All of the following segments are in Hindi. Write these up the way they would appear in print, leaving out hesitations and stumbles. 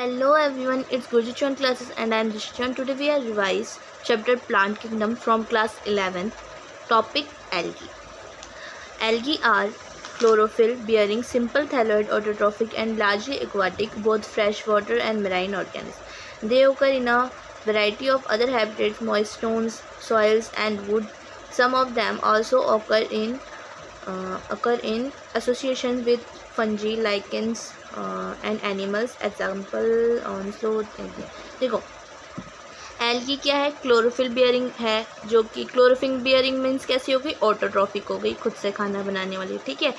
Hello everyone, it's Gurjichan classes and I am Dishchan. Today we are revise chapter Plant Kingdom from class 11th. Topic Algae. Algae are chlorophyll bearing simple thalloid autotrophic and largely aquatic, both freshwater and marine organisms. They occur in a variety of other habitats, moist stones, soils and wood. Some of them also occur in association with fungi, lichens and animals. Example on sloth. देखो एल्गी क्या है, क्लोरोफिल बियरिंग है, जो कि क्लोरोफिल बियरिंग मीन्स कैसी हो गई, ऑटोट्रॉफिक हो गई, खुद से खाना बनाने वाली, ठीक है।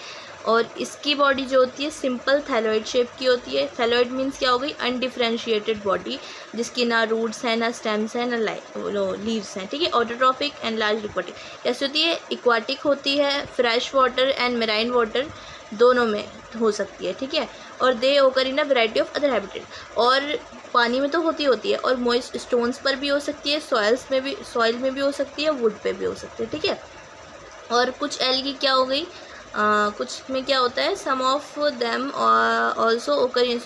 और इसकी बॉडी जो होती है सिंपल थैलोइड शेप की होती है। थैलोइड मीन्स क्या हो गई, अनडिफ्रेंशिएटेड बॉडी, जिसकी ना रूट्स हैं, ना स्टेम्स हैं, ना लीव्स हैं, ठीक है। ऑटोट्रॉफिक एंड लार्ज इक्वाटिक कैसे होती है, इक्वाटिक होती है, fresh water and marine water दोनों में हो सकती है, ठीक है। और they occur in a variety of other habitat, और पानी में तो होती है, और मॉइस्ट स्टोन्स पर भी हो सकती है, सॉइल में भी हो सकती है, वुड पे भी हो सकती है, ठीक है। और कुछ एल्गी क्या हो गई, कुछ में क्या होता है, सम ऑफ देम ऑल्सो ओकर इन,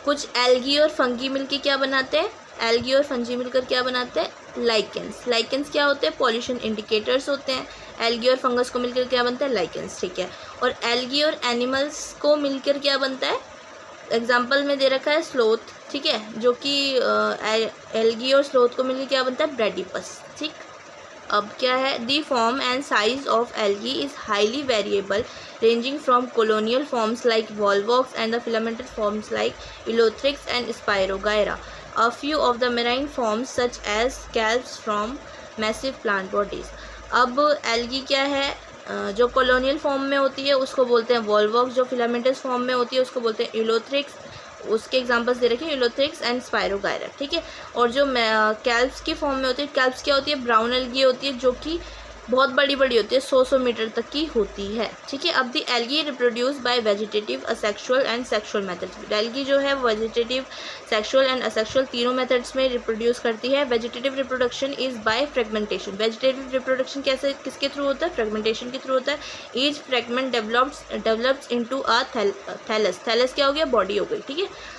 कुछ एल्गी और फंगी मिलके क्या बनाते हैं, एल्गी और फंगी मिलकर क्या बनाते हैं, लाइकेंस। लाइकेंस क्या होते हैं, पॉल्यूशन इंडिकेटर्स होते हैं। एल्गी और फंगस को मिलकर क्या बनता है, लाइकेंस, ठीक है। और एल्गी और एनिमल्स को मिलकर क्या बनता है, एग्जाम्पल में दे रखा है स्लोथ, ठीक है, जो कि एल्गी और स्लोथ को मिलकर क्या बनता है, ब्रेडिपस, ठीक। अब क्या है, the form and size of algae is highly variable, ranging from colonial forms like volvox and the filamentous forms like Elothrix and Spirogyra. A few of the marine forms such as scalps from massive plant bodies. अब एल्गी क्या है, जो कॉलोनियल फॉर्म में होती है उसको बोलते हैं वॉल्वॉक्स, जो फिलामेंटस फॉर्म में होती है उसको बोलते हैं इलोथ्रिक्स, उसके एग्जांपल्स दे रखे हैं इलोथ्रिक्स एंड स्पायरोगायरा, ठीक है। और जो कैल्प्स की फॉर्म में होती है, कैल्प्स क्या होती है, ब्राउन एल्गी होती है, जो कि बहुत बड़ी बड़ी होती है, 100 मीटर तक की होती है, ठीक है। अब the algae reproduce by vegetative, asexual and sexual methods. Algae जो है वेजिटेटिव, सेक्सुअल एंड असेक्सुअल तीनों मेथड्स में रिप्रोड्यूस करती है। Vegetative reproduction is by fragmentation. Vegetative reproduction कैसे, किसके थ्रू होता है, फ्रेगमेंटेशन के थ्रू होता है। Each fragment develops into a thallus. Thallus क्या हो गया, बॉडी हो गई, ठीक है।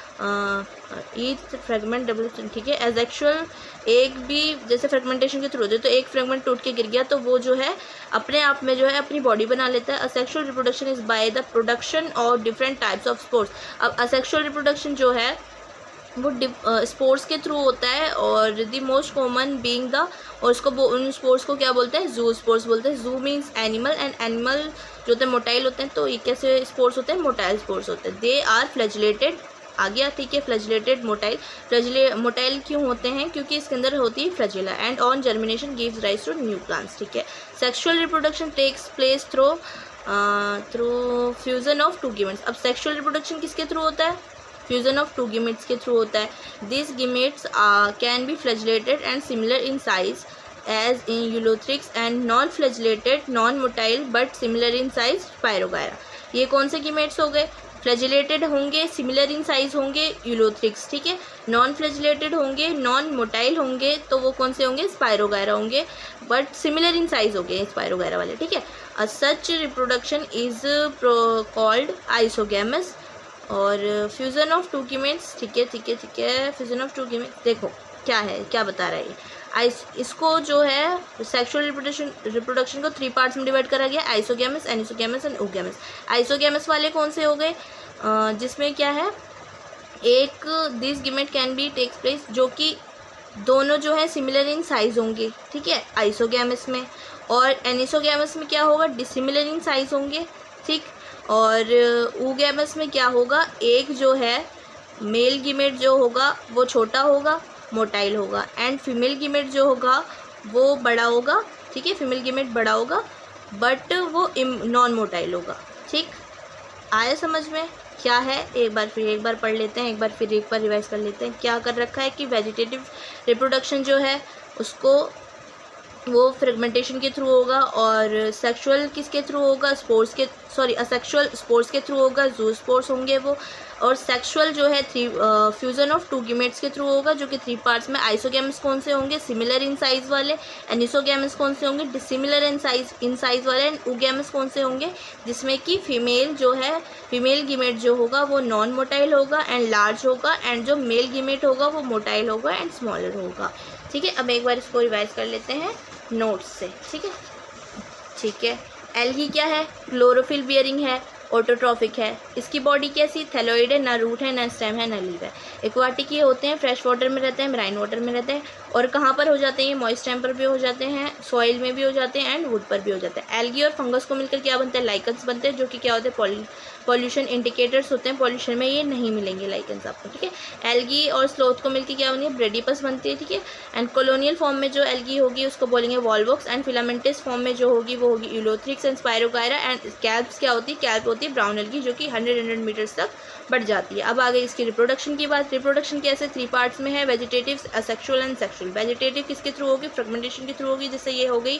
ईच फ्रेगमेंट डेवलप, ठीक है। एसेक्सुअल एक भी जैसे फ्रेगमेंटेशन के थ्रू होते हैं, तो एक फ्रेगमेंट टूट के गिर गया तो वो जो है अपने आप में जो है अपनी बॉडी बना लेता है। Asexual reproduction is by the production of different types of spores. अब असेक्सुअल रिप्रोडक्शन जो है वो स्पोर्ट्स के थ्रू होता है, और the most common being the, और उसको उन स्पोर्ट्स को क्या बोलते हैं, जू स्पोर्ट्स बोलते हैं। जू मीन्स एनिमल, एंड एनिमल जो होते हैं मोटाइल होते हैं, तो ये कैसे स्पोर्ट्स होते हैं, मोटाइल स्पोर्ट्स होते हैं। दे आर फ्लैजिलेटेड, आ गया, ठीक है। फ्लैजिलेटेड मोटाइल, मोटाइल क्यों होते हैं, क्योंकि इसके अंदर होती है flagella, and on germination gives rise to new plants, ठीक है। Sexual reproduction takes place through fusion of two gametes. अब सेक्सुअल रिप्रोडक्शन किसके थ्रू होता है, फ्यूजन ऑफ टू गीमेट्स के थ्रू होता है। This gametes can be flagellated and similar in size as in Ulothrix, and non flagellated, non motile but similar in size, Spirogyra. ये कौन से गीमेट्स हो गए, फ्लैजिलेटेड होंगे, सिमिलर इन साइज होंगे, यूलोथ्रिक्स, ठीक है। नॉन फ्लैजिलेटेड होंगे, नॉन मोटाइल होंगे, तो वो कौन से होंगे, स्पायरोगायरा होंगे, बट सिमिलर इन साइज हो गए स्पायरोगायरा वाले, ठीक है। सच रिप्रोडक्शन इज कॉल्ड आइसोगैमस। और फ्यूजन ऑफ टू गीमेट्स, ठीक है, फ्यूजन ऑफ टू गीमेट्स देखो क्या है, क्या बता रहा है ये। इसको जो है सेक्सुअल रिप्रोडक्शन को 3 पार्ट्स में डिवाइड करा गया, isogamous, anisogamous and oogamous. Isogamous वाले कौन से हो गए, जिसमें क्या है, एक this gamete can be takes place, जो कि दोनों जो है सिमिलर इन साइज होंगे, ठीक है, आइसोगैमस में। और एनिसोगैमस में क्या होगा, डिसिमिलर इन साइज होंगे, ठीक। और ओगैमस में क्या होगा, एक जो है मेल गीमेट जो होगा वो छोटा होगा, मोटाइल होगा, एंड फीमेल गीमेट जो होगा वो बड़ा होगा, ठीक है, फीमेल गीमेट बड़ा होगा बट वो नॉन मोटाइल होगा, ठीक। आया समझ में क्या है, एक बार पढ़ लेते हैं, एक बार रिवाइज कर लेते हैं। क्या कर रखा है कि वेजिटेटिव रिप्रोडक्शन जो है उसको वो फ्रेगमेंटेशन के थ्रू होगा, और सेक्सुअल किसके थ्रू होगा, असेक्सुअल स्पोर्ट्स के थ्रू होगा, जू स्पोर्ट्स होंगे वो। और सेक्सुअल जो है फ्यूजन ऑफ टू गीमेट्स के थ्रू होगा, जो कि 3 पार्ट्स में। आइसोगैमेट्स कौन से होंगे? सिमिलर इन साइज वाले। एनिसोगैमेट्स कौन से होंगे? डिसिमिलर इन साइज वाले। एंड oogametes कौन से होंगे? जिसमें कि फीमेल जो है, फीमेल गीमेट जो होगा वो नॉन मोटाइल होगा एंड लार्ज होगा, एंड जो मेल गीमेट होगा वो मोटाइल होगा एंड स्मॉलर होगा। ठीक है, अब एक बार इसको रिवाइज कर लेते हैं नोट्स से। ठीक है, एल्गी क्या है? क्लोरोफिल बियरिंग है, ऑटोट्रॉफिक है। इसकी बॉडी कैसी? थैलोइड है, ना रूट है, ना स्टेम है, ना लीव है। एक्वाटिक ये होते हैं, फ्रेश वाटर में रहते हैं, मैराइन वाटर में रहते हैं। और कहाँ पर हो जाते हैं? मॉइस्ट टाइम पर भी हो जाते हैं, सॉइल में भी हो जाते हैं, एंड वुड पर भी हो जाते हैं। एल्गी और फंगस को मिलकर क्या बनते हैं? लाइकन्स बनते हैं, जो कि क्या होते हैं? पॉल्यूशन इंडिकेटर्स होते हैं। पॉल्यूशन में ये नहीं मिलेंगे लाइकन्स आपको। ठीक है, एल्गी और स्लोथ को मिलकर क्या बनेगी? ब्रेडिपस बनती है। ठीक है, एंड कॉलोनियल फॉर्म में जो एल्गी होगी उसको बोलेंगे वॉल्वॉक्स, एंड फिलामेंटस फॉर्म में जो होगी वो होगी Ulothrix and spirogyra. And kelps क्या होती है? कैल्प होती है ब्राउन एल्गी, जो कि 100 मीटर्स तक बढ़ जाती है। अब आ गई इसकी रिप्रोडक्शन की बात। रिप्रोडक्शन कैसे? 3 पार्ट्स में है, vegetative, asexual and sexual. Vegetative किसके थ्रू होगी? फ्रेगमेंटेशन के थ्रू होगी। जैसे ये हो गई,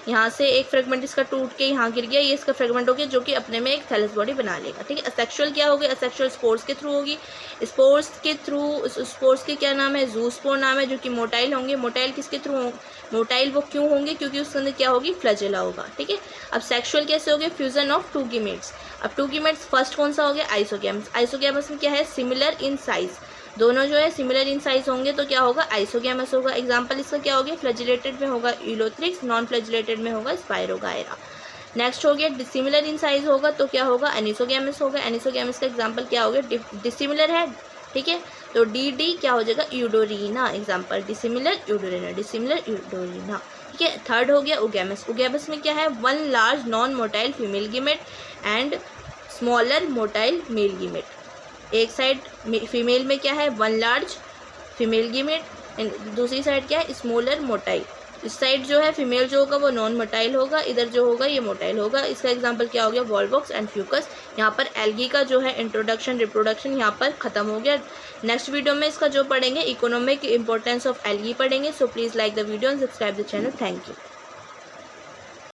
यहाँ से एक फ्रेगमेंट इसका टूट के यहाँ गिर गया, ये इसका फ्रेगमेंट हो गया, जो कि अपने में एक थैलस बॉडी बना लेगा। ठीक है, असेक्सुअल क्या होगी? असेक्सुअल स्पोर्स के थ्रू होगी। स्पोर्स के क्या नाम है? ज़ूस्पोर नाम है, जो कि मोटाइल होंगे। मोटाइल किसके थ्रू होंगे? मोटाइल वो क्यों होंगे? क्योंकि उसके अंदर क्या होगी? फ्लैजेला होगा। ठीक है, अब सेक्सुअल कैसे हो गया? Fusion of two gametes. अब टू गीमेट्स फर्स्ट कौन सा हो गया? आइसोगैमेट्स। आइसोगैमेट्स में क्या है? सिमिलर इन साइज, दोनों जो है सिमिलर इन साइज होंगे तो क्या होगा? आइसोगैमस होगा। एग्जांपल इसका क्या हो गया? फ्लैजिलेटेड में होगा यूलोथ्रिक्स, नॉन फ्लैजिलेटेड में होगा स्पायरोगायरा। नेक्स्ट हो गया डिसिमिलर इन साइज होगा तो क्या होगा? एनिसोगैमस होगा। एनिसोगैमस का एग्जांपल क्या हो गया? डिसिमिलर है। ठीक है, तो डी क्या हो जाएगा? Eudorina. Example dissimilar Eudorina, dissimilar Eudorina. ठीक है, थर्ड हो गया ओगैमस। ओगैमस में क्या है? 1 large non motile female gamete and smaller motile male gamete. एक साइड फीमेल में क्या है? 1 लार्ज फीमेल गीमेट, एंड दूसरी साइड क्या है? Smaller motile. इस साइड जो है फीमेल जो होगा वो नॉन मोटाइल होगा, इधर जो होगा ये मोटाइल होगा। इसका एग्जांपल क्या हो गया? Volvox and Fucus. यहाँ पर एल्गी का जो है इंट्रोडक्शन, रिप्रोडक्शन यहाँ पर खत्म हो गया। नेक्स्ट वीडियो में इसका जो पढ़ेंगे इकोनॉमिक इंपॉर्टेंस ऑफ एल्गी पढ़ेंगे। So please like the video and subscribe the channel. Thank you.